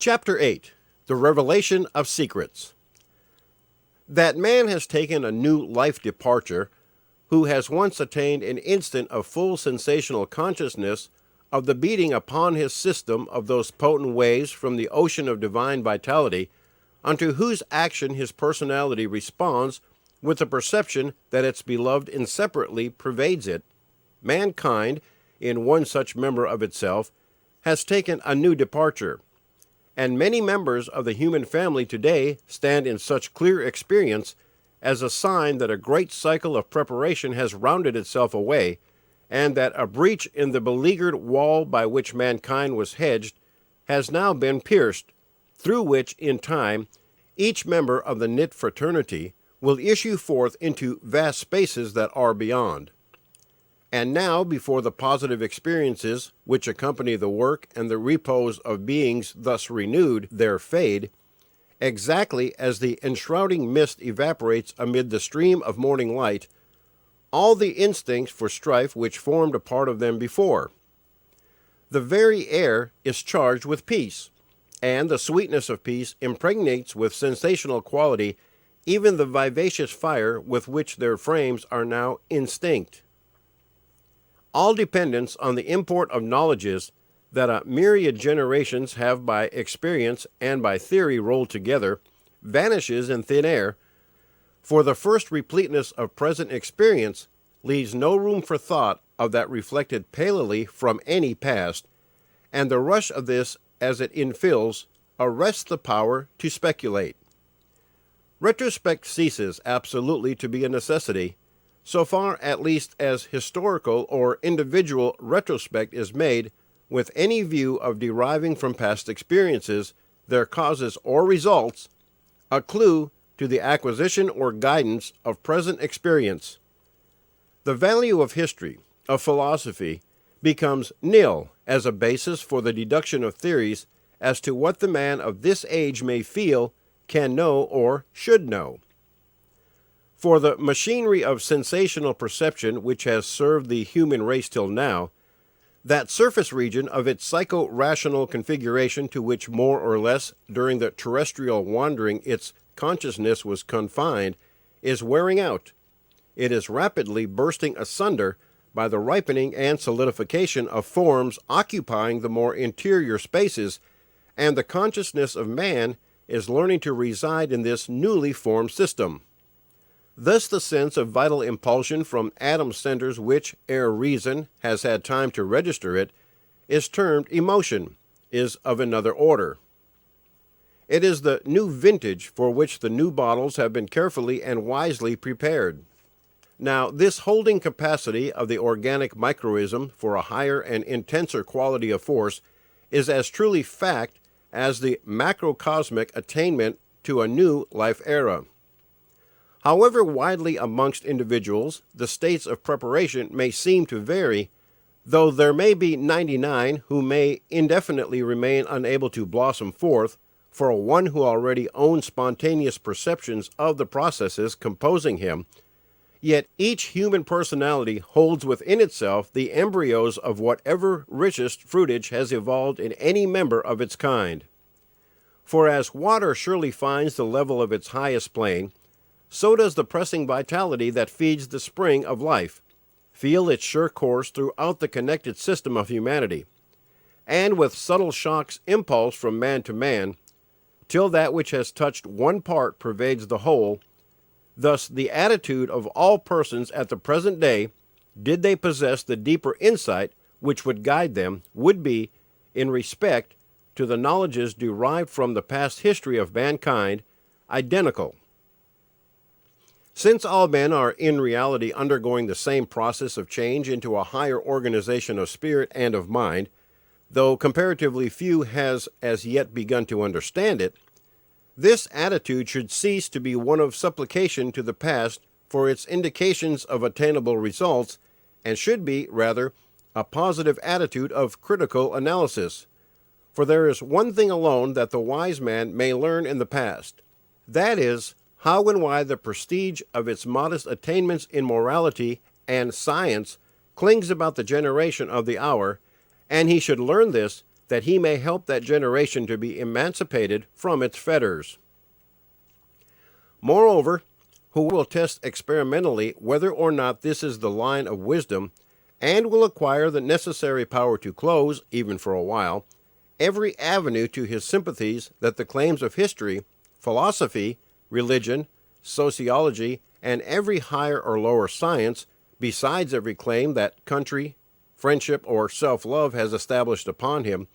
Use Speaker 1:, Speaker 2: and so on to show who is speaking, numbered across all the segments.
Speaker 1: Chapter 8. The Revelation of Secrets. That man has taken a new life departure, who has once attained an instant of full sensational consciousness of the beating upon his system of those potent waves from the ocean of divine vitality, unto whose action his personality responds with the perception that its beloved inseparably pervades it, mankind, in one such member of itself, has taken a new departure. And many members of the human family today stand in such clear experience as a sign that a great cycle of preparation has rounded itself away, and that a breach in the beleaguered wall by which mankind was hedged has now been pierced, through which, in time, each member of the knit fraternity will issue forth into vast spaces that are beyond. And now, before the positive experiences which accompany the work and the repose of beings thus renewed there fade, exactly as the enshrouding mist evaporates amid the stream of morning light, all the instincts for strife which formed a part of them before. The very air is charged with peace, and the sweetness of peace impregnates with sensational quality even the vivacious fire with which their frames are now instinct. All dependence on the import of knowledges that a myriad generations have by experience and by theory rolled together vanishes in thin air, for the first repleteness of present experience leaves no room for thought of that reflected palely from any past, and the rush of this as it infills arrests the power to speculate. Retrospect ceases absolutely to be a necessity, so far at least as historical or individual retrospect is made with any view of deriving from past experiences, their causes or results, a clue to the acquisition or guidance of present experience. The value of history, of philosophy, becomes nil as a basis for the deduction of theories as to what the man of this age may feel, can know, or should know. For the machinery of sensational perception which has served the human race till now, that surface region of its psycho-rational configuration to which more or less during the terrestrial wandering its consciousness was confined, is wearing out. It is rapidly bursting asunder by the ripening and solidification of forms occupying the more interior spaces, and the consciousness of man is learning to reside in this newly formed system. Thus the sense of vital impulsion from atom centers which, ere reason has had time to register it, is termed emotion, is of another order. It is the new vintage for which the new bottles have been carefully and wisely prepared. Now, this holding capacity of the organic microism for a higher and intenser quality of force is as truly fact as the macrocosmic attainment to a new life era. However widely amongst individuals the states of preparation may seem to vary, though there may be 99 who may indefinitely remain unable to blossom forth, for one who already owns spontaneous perceptions of the processes composing him, yet each human personality holds within itself the embryos of whatever richest fruitage has evolved in any member of its kind. For as water surely finds the level of its highest plane, so does the pressing vitality that feeds the spring of life feel its sure course throughout the connected system of humanity, and with subtle shocks impulse from man to man, till that which has touched one part pervades the whole. Thus the attitude of all persons at the present day, did they possess the deeper insight which would guide them, would be, in respect to the knowledges derived from the past history of mankind, identical. Since all men are in reality undergoing the same process of change into a higher organization of spirit and of mind, though comparatively few has as yet begun to understand it, this attitude should cease to be one of supplication to the past for its indications of attainable results, and should be, rather, a positive attitude of critical analysis. For there is one thing alone that the wise man may learn in the past, that is, how and why the prestige of its modest attainments in morality and science clings about the generation of the hour, and he should learn this that he may help that generation to be emancipated from its fetters. Moreover, who will test experimentally whether or not this is the line of wisdom, and will acquire the necessary power to close, even for a while, every avenue to his sympathies that the claims of history, philosophy, religion, sociology, and every higher or lower science, besides every claim that country, friendship, or self-love has established upon him,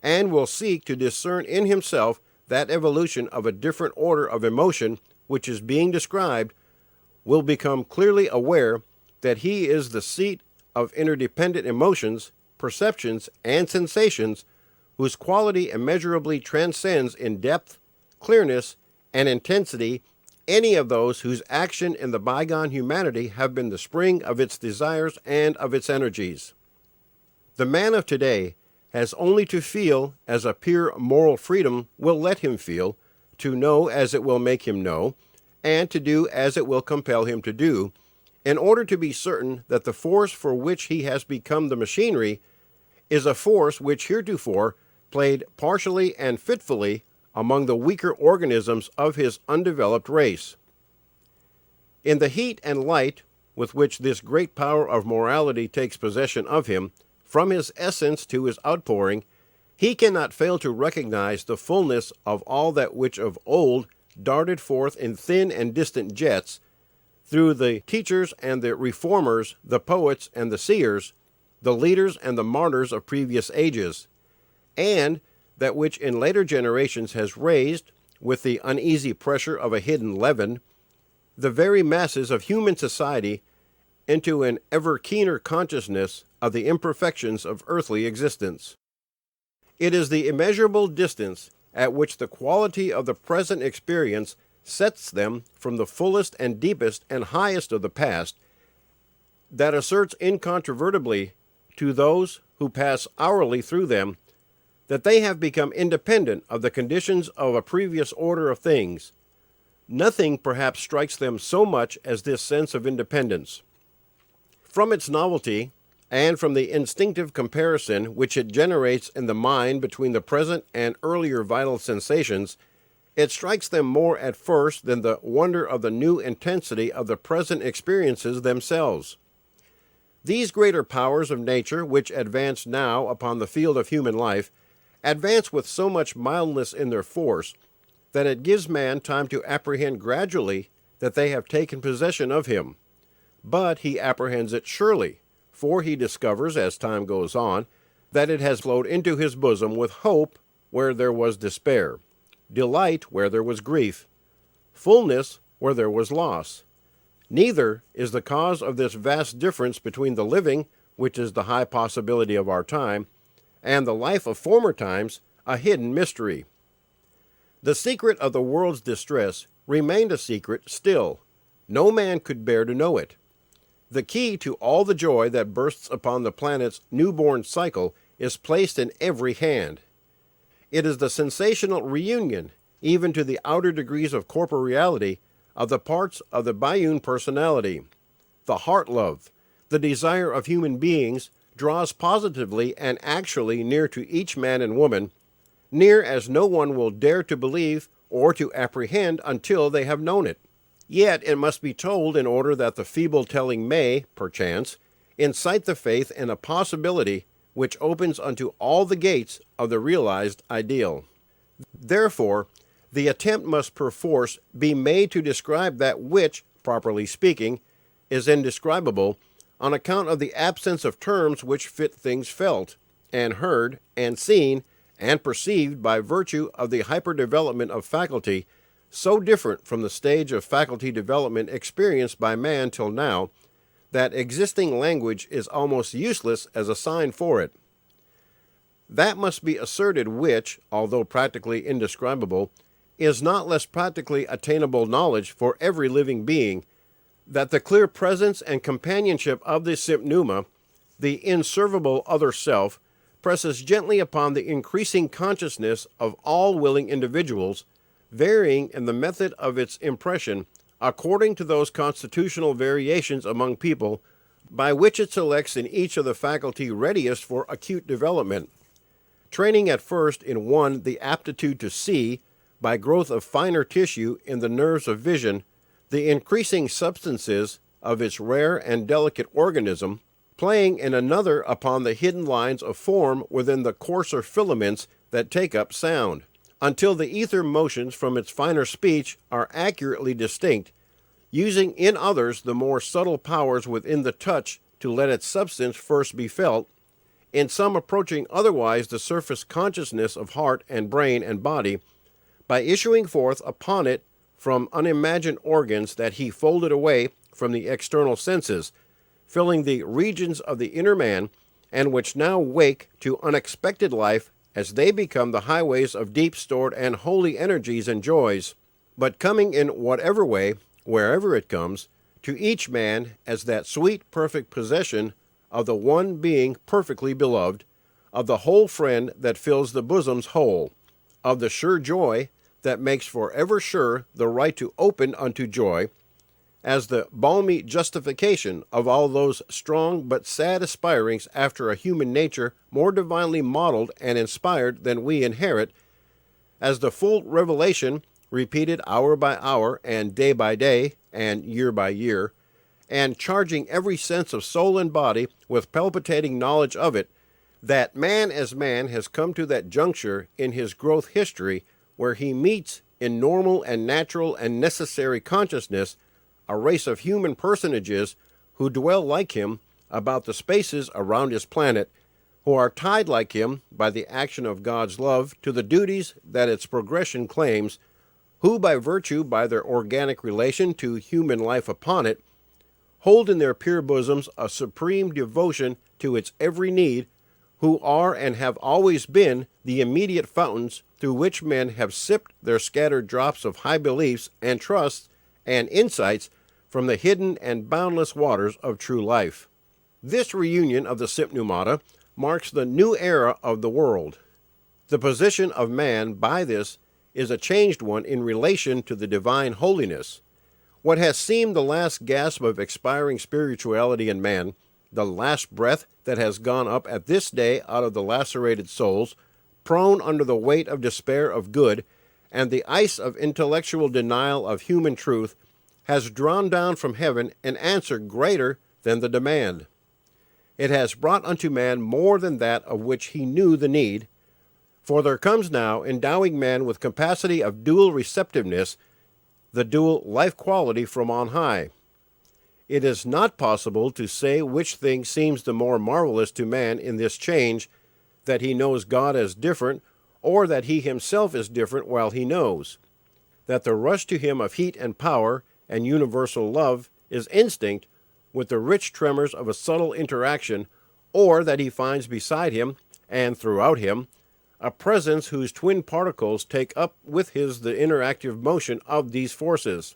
Speaker 1: and will seek to discern in himself that evolution of a different order of emotion which is being described, will become clearly aware that he is the seat of interdependent emotions, perceptions, and sensations, whose quality immeasurably transcends in depth, clearness, and intensity any of those whose action in the bygone humanity have been the spring of its desires and of its energies. The man of today has only to feel as a pure moral freedom will let him feel, to know as it will make him know, and to do as it will compel him to do, in order to be certain that the force for which he has become the machinery is a force which heretofore played partially and fitfully among the weaker organisms of his undeveloped race. In the heat and light with which this great power of morality takes possession of him, from his essence to his outpouring, he cannot fail to recognize the fullness of all that which of old darted forth in thin and distant jets, through the teachers and the reformers, the poets and the seers, the leaders and the martyrs of previous ages, and that which in later generations has raised, with the uneasy pressure of a hidden leaven, the very masses of human society into an ever keener consciousness of the imperfections of earthly existence. It is the immeasurable distance at which the quality of the present experience sets them from the fullest and deepest and highest of the past that asserts incontrovertibly to those who pass hourly through them that they have become independent of the conditions of a previous order of things. Nothing perhaps strikes them so much as this sense of independence. From its novelty, and from the instinctive comparison which it generates in the mind between the present and earlier vital sensations, it strikes them more at first than the wonder of the new intensity of the present experiences themselves. These greater powers of nature which advance now upon the field of human life advance with so much mildness in their force that it gives man time to apprehend gradually that they have taken possession of him. But he apprehends it surely, for he discovers, as time goes on, that it has flowed into his bosom with hope where there was despair, delight where there was grief, fullness where there was loss. Neither is the cause of this vast difference between the living, which is the high possibility of our time, and the life of former times, a hidden mystery. The secret of the world's distress remained a secret still. No man could bear to know it. The key to all the joy that bursts upon the planet's newborn cycle is placed in every hand. It is the sensational reunion, even to the outer degrees of corporeality, of the parts of the biune personality. The heart love, the desire of human beings, draws positively and actually near to each man and woman, near as no one will dare to believe or to apprehend until they have known it. Yet it must be told in order that the feeble telling may, perchance, incite the faith in a possibility which opens unto all the gates of the realized ideal. Therefore, the attempt must perforce be made to describe that which, properly speaking, is indescribable, on account of the absence of terms which fit things felt, and heard, and seen, and perceived by virtue of the hyperdevelopment of faculty, so different from the stage of faculty development experienced by man till now, that existing language is almost useless as a sign for it. That must be asserted which, although practically indescribable, is not less practically attainable knowledge for every living being, that the clear presence and companionship of the sympneuma, the inservable other self, presses gently upon the increasing consciousness of all willing individuals, varying in the method of its impression according to those constitutional variations among people by which it selects in each of the faculty readiest for acute development. training at first in one the aptitude to see, by growth of finer tissue in the nerves of vision, the increasing substances of its rare and delicate organism, playing in another upon the hidden lines of form within the coarser filaments that take up sound, until the ether motions from its finer speech are accurately distinct, using in others the more subtle powers within the touch to let its substance first be felt, in some approaching otherwise the surface consciousness of heart and brain and body, by issuing forth upon it from unimagined organs that he folded away from the external senses, filling the regions of the inner man, and which now wake to unexpected life as they become the highways of deep-stored and holy energies and joys, but coming in whatever way, wherever it comes, to each man as that sweet, perfect possession of the one being perfectly beloved, of the whole friend that fills the bosom's whole, of the sure joy that makes forever sure the right to open unto joy, as the balmy justification of all those strong but sad aspirings after a human nature more divinely modeled and inspired than we inherit, as the full revelation repeated hour by hour and day by day and year by year, and charging every sense of soul and body with palpitating knowledge of it, that man as man has come to that juncture in his growth history where he meets in normal and natural and necessary consciousness a race of human personages who dwell like him about the spaces around his planet, who are tied like him by the action of God's love to the duties that its progression claims, who by their organic relation to human life upon it, hold in their pure bosoms a supreme devotion to its every need, who are and have always been the immediate fountains through which men have sipped their scattered drops of high beliefs and trusts and insights from the hidden and boundless waters of true life. This reunion of the Sympneumata marks the new era of the world. The position of man by this is a changed one in relation to the divine holiness. What has seemed the last gasp of expiring spirituality in man, the last breath that has gone up at this day out of the lacerated souls, prone under the weight of despair of good, and the ice of intellectual denial of human truth, has drawn down from heaven an answer greater than the demand. It has brought unto man more than that of which he knew the need, for there comes now, endowing man with capacity of dual receptiveness, the dual life quality from on high. It is not possible to say which thing seems the more marvelous to man in this change, that he knows God as different, or that he himself is different while he knows, that the rush to him of heat and power and universal love is instinct with the rich tremors of a subtle interaction, or that he finds beside him, and throughout him, a presence whose twin particles take up with his the interactive motion of these forces.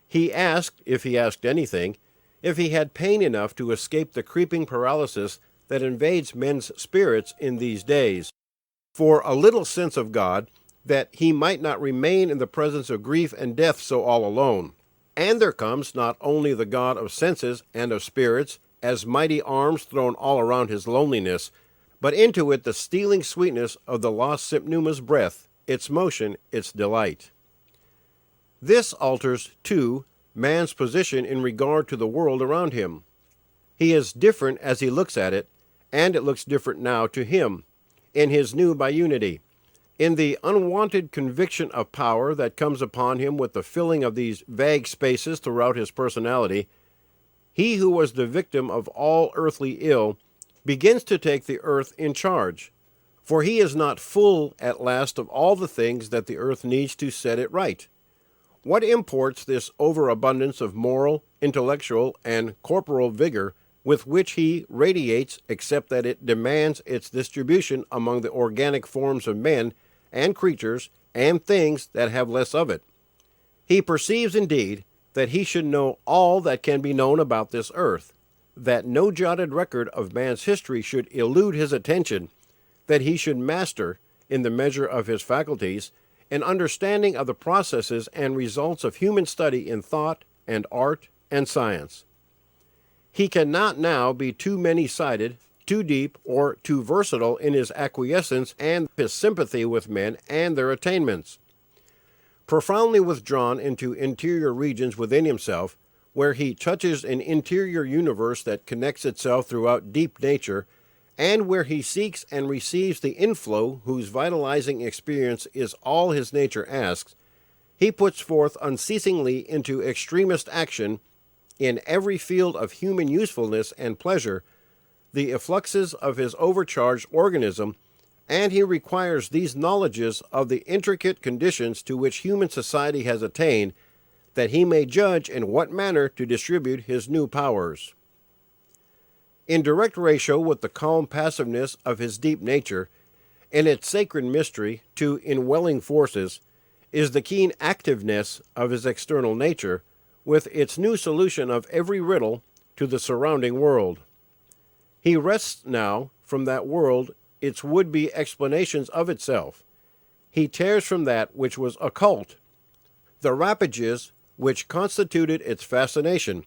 Speaker 1: He asked, if he asked anything, if he had pain enough to escape the creeping paralysis that invades men's spirits in these days, for a little sense of God, that he might not remain in the presence of grief and death so all alone. And there comes not only the God of senses and of spirits, as mighty arms thrown all around his loneliness, but into it the stealing sweetness of the lost Sympneuma's breath, its motion, its delight. This alters, too, man's position in regard to the world around him. He is different as he looks at it, and it looks different now to him, in his new biunity, in the unwanted conviction of power that comes upon him with the filling of these vague spaces throughout his personality. He who was the victim of all earthly ill begins to take the earth in charge, for he is not full at last of all the things that the earth needs to set it right. What imports this overabundance of moral, intellectual, and corporal vigor with which he radiates, except that it demands its distribution among the organic forms of men and creatures and things that have less of it? He perceives, indeed, that he should know all that can be known about this earth, that no jotted record of man's history should elude his attention, that he should master, in the measure of his faculties, an understanding of the processes and results of human study in thought and art and science. He cannot now be too many-sided, too deep, or too versatile in his acquiescence and his sympathy with men and their attainments. Profoundly withdrawn into interior regions within himself, where he touches an interior universe that connects itself throughout deep nature, and where he seeks and receives the inflow whose vitalizing experience is all his nature asks, he puts forth unceasingly into extremist action, in every field of human usefulness and pleasure, the effluxes of his overcharged organism, and he requires these knowledges of the intricate conditions to which human society has attained, that he may judge in what manner to distribute his new powers. In direct ratio with the calm passiveness of his deep nature, and its sacred mystery to indwelling forces, is the keen activeness of his external nature, with its new solution of every riddle to the surrounding world. He wrests now from that world its would-be explanations of itself. He tears from that which was occult the wrappages which constituted its fascination,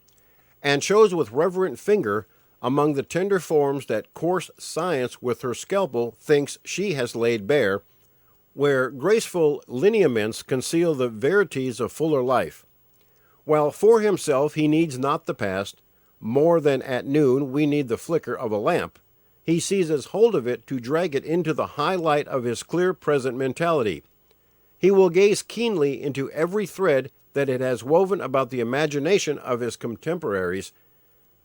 Speaker 1: and shows with reverent finger among the tender forms that coarse science with her scalpel thinks she has laid bare, where graceful lineaments conceal the verities of fuller life. While for himself he needs not the past, more than at noon we need the flicker of a lamp, he seizes hold of it to drag it into the high light of his clear present mentality. He will gaze keenly into every thread that it has woven about the imagination of his contemporaries,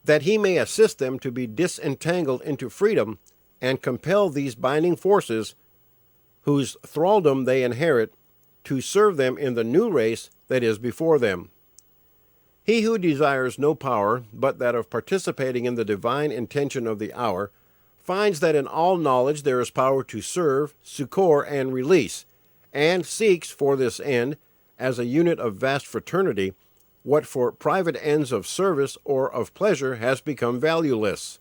Speaker 1: that he may assist them to be disentangled into freedom and compel these binding forces, whose thraldom they inherit, to serve them in the new race that is before them. He who desires no power but that of participating in the divine intention of the hour finds that in all knowledge there is power to serve, succor, and release, and seeks for this end, as a unit of vast fraternity, what for private ends of service or of pleasure has become valueless.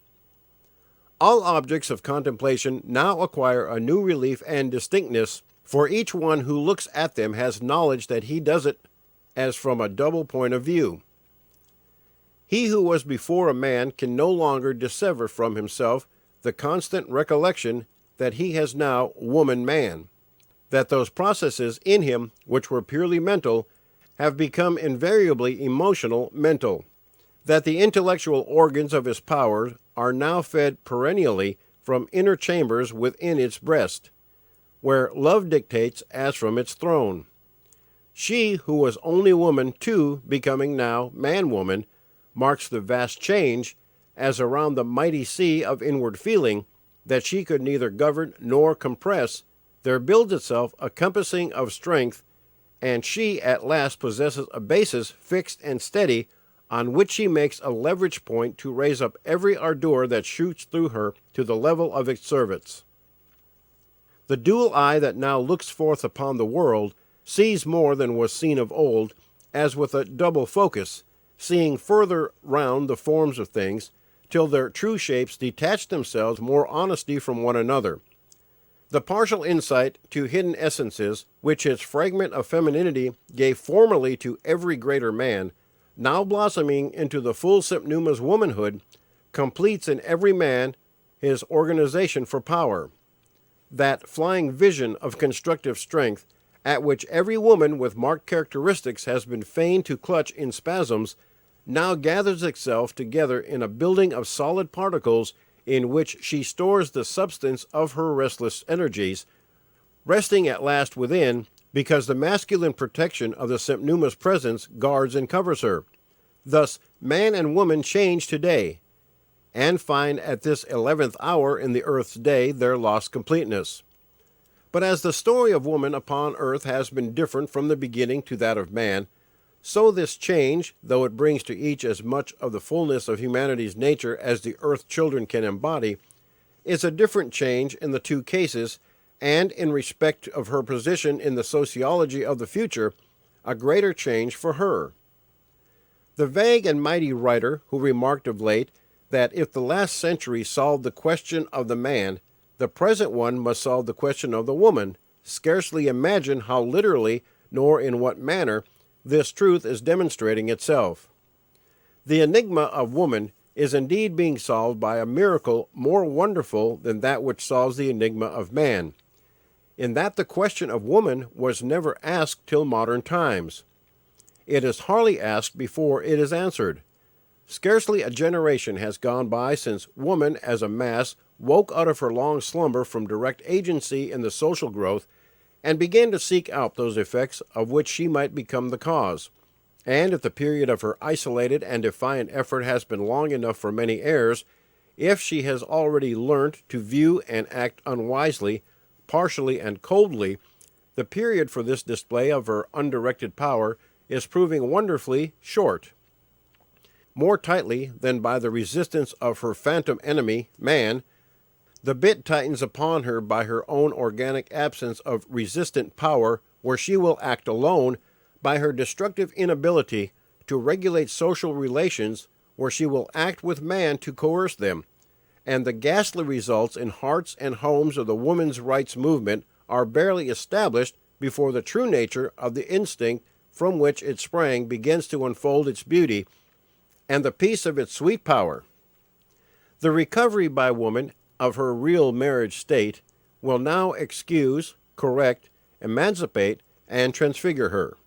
Speaker 1: All objects of contemplation now acquire a new relief and distinctness, for each one who looks at them has knowledge that he does it as from a double point of view. He who was before a man can no longer dissever from himself the constant recollection that he has now woman-man, that those processes in him which were purely mental have become invariably emotional mental, that the intellectual organs of his powers are now fed perennially from inner chambers within its breast, where love dictates as from its throne. She who was only woman, too, becoming now man-woman, marks the vast change, as around the mighty sea of inward feeling, that she could neither govern nor compress, there builds itself a compassing of strength, and she at last possesses a basis fixed and steady, on which she makes a leverage point to raise up every ardor that shoots through her to the level of its servants. The dual eye that now looks forth upon the world sees more than was seen of old, as with a double focus, seeing further round the forms of things, till their true shapes detach themselves more honestly from one another. The partial insight to hidden essences, which its fragment of femininity gave formerly to every greater man, now blossoming into the full Sympneuma's womanhood, completes in every man his organization for power. That flying vision of constructive strength, at which every woman with marked characteristics has been fain to clutch in spasms, now gathers itself together in a building of solid particles in which she stores the substance of her restless energies, resting at last within, because the masculine protection of the Sympneuma's presence guards and covers her. Thus, man and woman change today, and find at this 11th hour in the earth's day their lost completeness. But as the story of woman upon earth has been different from the beginning to that of man, so this change, though it brings to each as much of the fullness of humanity's nature as the earth children can embody, is a different change in the two cases, and in respect of her position in the sociology of the future, a greater change for her. The vague and mighty writer who remarked of late that if the last century solved the question of the man, the present one must solve the question of the woman, scarcely imagine how literally, nor in what manner, this truth is demonstrating itself. The enigma of woman is indeed being solved by a miracle more wonderful than that which solves the enigma of man, in that the question of woman was never asked till modern times. It is hardly asked before it is answered. Scarcely a generation has gone by since woman as a mass woke out of her long slumber from direct agency in the social growth and began to seek out those effects of which she might become the cause. And if the period of her isolated and defiant effort has been long enough for many heirs, if she has already learnt to view and act unwisely, partially and coldly, the period for this display of her undirected power is proving wonderfully short. More tightly than by the resistance of her phantom enemy, man, the bit tightens upon her by her own organic absence of resistant power, where she will act alone, by her destructive inability to regulate social relations, where she will act with man to coerce them, and the ghastly results in hearts and homes of the women's rights movement are barely established before the true nature of the instinct from which it sprang begins to unfold its beauty and the peace of its sweet power. The recovery by woman of her real marriage state will now excuse, correct, emancipate, and transfigure her.